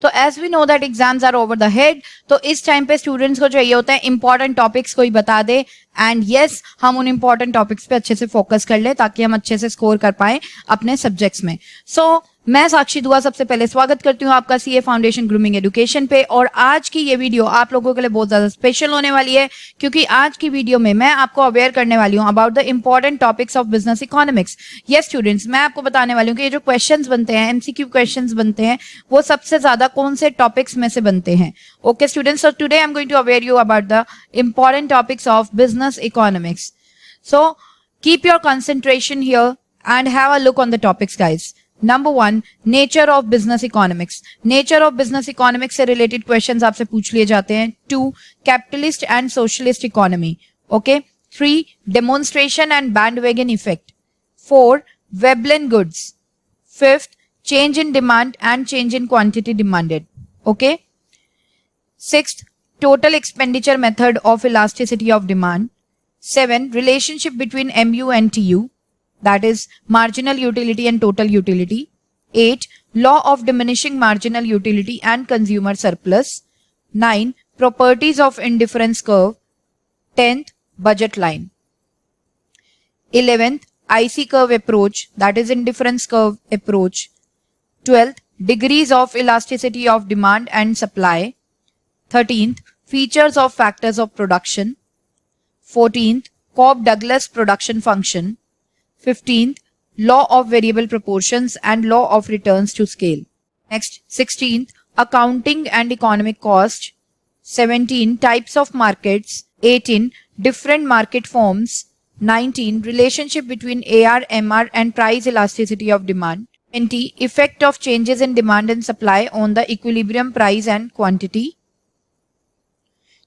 तो as we know that exams are over the head, तो इस टाइम पे स्टूडेंट्स को चाहिए होता है इंपॉर्टेंट टॉपिक्स कोई बता दे, एंड यस हम उन इंपॉर्टेंट टॉपिक्स पे अच्छे से फोकस कर ले ताकि हम अच्छे से स्कोर कर पाए अपने सब्जेक्ट्स में। सो मैं साक्षी दुआ सबसे पहले स्वागत करती हूँ आपका सीए फाउंडेशन ग्रूमिंग एजुकेशन पे। और आज की ये वीडियो आप लोगों के लिए बहुत ज्यादा स्पेशल होने वाली है, क्योंकि आज की वीडियो में मैं आपको अवेयर करने वाली हूँ about the important topics of business economics. Yes students, मैं आपको बताने वाली हूँ कि ये जो क्वेश्चंस बनते हैं, एमसीक्यू क्वेश्चंस बनते हैं, वो सबसे ज्यादा कौन से टॉपिक्स में से बनते हैं। Okay students, so today I am going to aware you about the important topics of business economics. So keep your concentration here and have a look on the topics, guys. Number 1, nature of business economics. Nature of business economics से related questions आपसे पूछ लिए जाते हैं। 2, capitalist and socialist economy. Okay. 3, demonstration and bandwagon effect. 4, Veblen goods. 5th, change in demand and change in quantity demanded. Okay. 6th, total expenditure method of elasticity of demand. 7, relationship between MU and TU, that is marginal utility and total utility. 8, law of diminishing marginal utility and consumer surplus. 9, properties of indifference curve. 10th, budget line. 11th, IC curve approach, that is indifference curve approach. 12th, degrees of elasticity of demand and supply. 13th, features of factors of production. 14th, Cobb-Douglas production function. 15th, law of variable proportions and law of returns to scale. Next, 16th, accounting and economic cost. 17, types of markets. 18, different market forms. 19, relationship between AR, MR and price elasticity of demand. 20, effect of changes in demand and supply on the equilibrium price and quantity.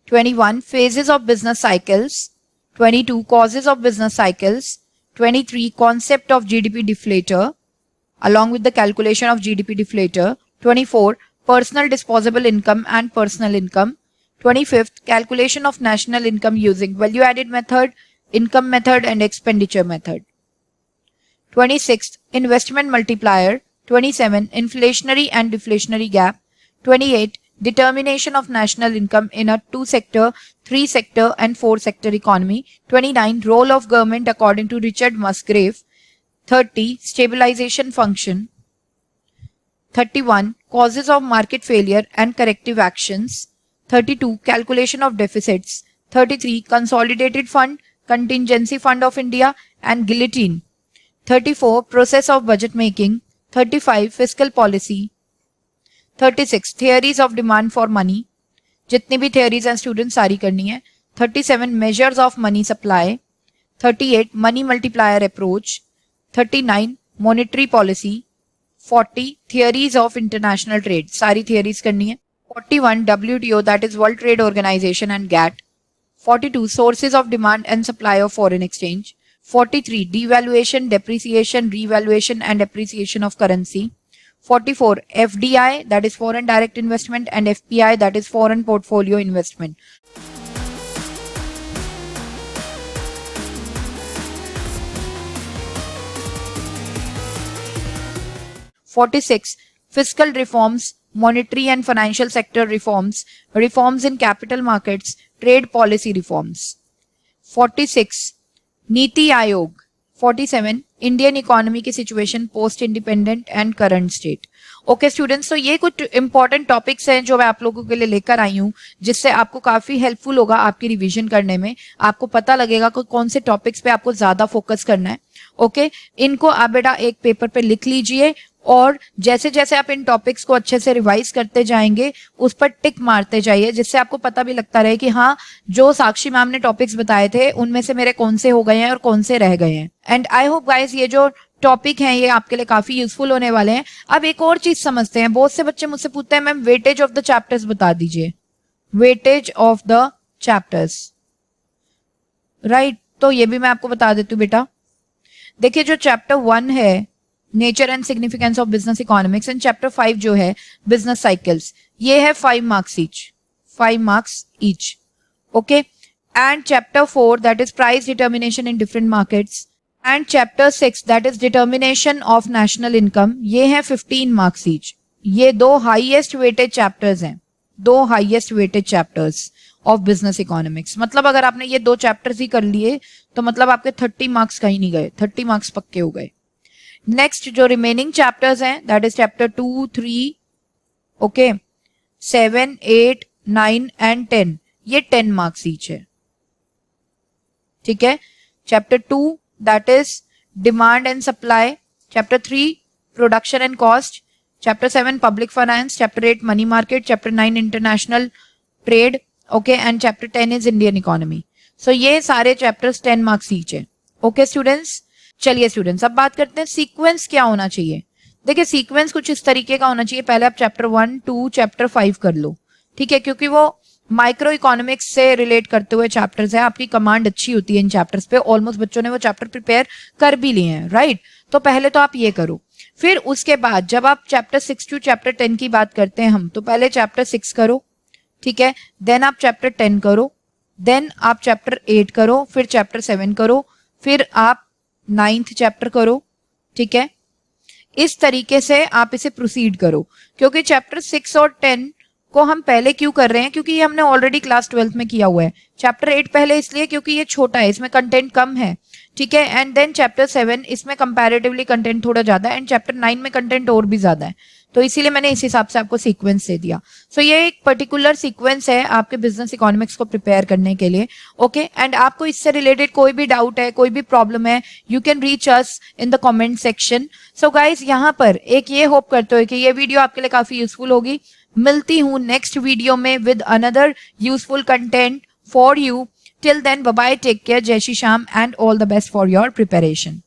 21, phases of business cycles. 22, causes of business cycles. 23, concept of GDP deflator along with the calculation of GDP deflator. 24, personal disposable income and personal income. 25th, calculation of national income using value added method, income method and expenditure method. 26th, investment multiplier. 27, inflationary and deflationary gap. 28, determination of national income in a 2-sector, 3-sector and 4-sector economy. 29, role of government according to Richard Musgrave. 30, stabilization function. 31, causes of market failure and corrective actions. 32, calculation of deficits. 33, consolidated fund, contingency fund of India and guillotine. 34, process of budget making. 35, fiscal policy. 36, theories of demand for money. जितनी भी theories हैं students सारी करनी है। 37, measures of money supply. 38, money multiplier approach. 39, monetary policy. 40, theories of international trade, सारी theories करनी है। 41, WTO, that is World Trade Organization and GATT. 42, sources of demand and supply of foreign exchange. 43, devaluation, depreciation, revaluation and appreciation of currency. 44, FDI, that is foreign direct investment, and FPI, that is foreign portfolio investment. 46, fiscal reforms, monetary and financial sector reforms, reforms in capital markets, trade policy reforms. 46, Niti Aayog. 47, Indian economy की situation post independent and current state. Okay students, तो ये कुछ important topics हैं जो मैं आप लोगों के लिए लेकर आई हूँ, जिससे आपको काफी हेल्पफुल होगा आपकी रिवीजन करने में। आपको पता लगेगा कि कौन से टॉपिक्स पे आपको ज्यादा फोकस करना है। ओके, इनको आप बेटा एक पेपर पे लिख लीजिए और जैसे जैसे आप इन टॉपिक्स को अच्छे से रिवाइज करते जाएंगे उस पर टिक मारते जाइए, जिससे आपको पता भी लगता रहे कि हाँ, जो साक्षी मैम ने टॉपिक्स बताए थे उनमें से मेरे कौन से हो गए हैं और कौन से रह गए हैं। एंड आई होप गाइज ये जो टॉपिक हैं ये आपके लिए काफी यूजफुल होने वाले हैं। अब एक और चीज समझते हैं, बहुत से बच्चे मुझसे पूछते हैं ma'am weightage of the chapters बता दीजिए, weightage of the chapters, right. तो ये भी मैं आपको बता देती हूँ बेटा। देखिए, जो चैप्टर 1 है nature and significance of business economics, and chapter 5 जो है बिजनेस साइकिल्स, ये है 5 marks each, 5 marks each. Okay, and chapter 4 that is price determination in different markets, and chapter 6 that is determination of national income, ये है 15 marks each. ये 2 highest weighted chapters हैं, 2 highest weighted chapters of business economics. मतलब अगर आपने ये 2 chapters ही कर लिए तो मतलब आपके 30 मार्क्स कहीं नहीं गए, 30 मार्क्स पक्के हो गए। नेक्स्ट जो रिमेनिंग चैप्टर्स हैं that is chapter 2, 3, okay, 7, 8, 9 and 10, ये 10 मार्क्स ईच है, ठीक है। Chapter 2 that is demand and supply, chapter 3 production and cost, chapter 7 public finance, chapter 8 money market, chapter 9 international trade, okay, and chapter 10 is Indian economy. So ये सारे chapters 10 marks each है, okay students. चलिए students अब बात करते हैं sequence क्या होना चाहिए। देखिए सीक्वेंस कुछ इस तरीके का होना चाहिए, पहले आप चैप्टर 1, 2, चैप्टर 5 कर लो, ठीक है, क्योंकि वो माइक्रो इकोनॉमिक्स से रिलेट करते हुए चैप्टर्स है, आपकी कमांड अच्छी होती है इन चैप्टर्स पे, ऑलमोस्ट बच्चों ने वो चैप्टर प्रिपेयर कर भी लिए हैं, राइट। तो पहले तो आप ये करो, फिर उसके बाद जब आप चैप्टर 6 टू चैप्टर 10 की बात करते हैं हम, तो पहले चैप्टर 6 करो, ठीक है, देन आप चैप्टर 10 करो, देन आप चैप्टर 8 करो, फिर चैप्टर 7 करो, फिर आप 9th चैप्टर करो, ठीक है। इस तरीके से आप इसे प्रोसीड करो, क्योंकि चैप्टर 6 और 10 को हम पहले क्यों कर रहे हैं, क्योंकि ये हमने ऑलरेडी क्लास 12th में किया हुआ है। चैप्टर 8 पहले इसलिए क्योंकि ये छोटा है, इसमें कंटेंट कम है, ठीक है, एंड देन चैप्टर 7 इसमें कंपैरेटिवली कंटेंट थोड़ा ज्यादा है, एंड चैप्टर 9 में कंटेंट और भी ज्यादा है, तो इसीलिए मैंने इस हिसाब से आपको सीक्वेंस दे दिया। सो ये एक पर्टिकुलर सीक्वेंस है आपके बिजनेस इकोनॉमिक्स को प्रिपेयर करने के लिए, ओके। एंड आपको इससे रिलेटेड कोई भी डाउट है, कोई भी प्रॉब्लम है, you can reach us in the comment section. So guys यहाँ पर एक ये होप करते हो कि ये वीडियो आपके लिए काफी यूजफुल होगी। मिलती हूँ नेक्स्ट वीडियो में with another useful content for you. Till then bye bye, take care, जय Shri Shyam and all the best for your preparation.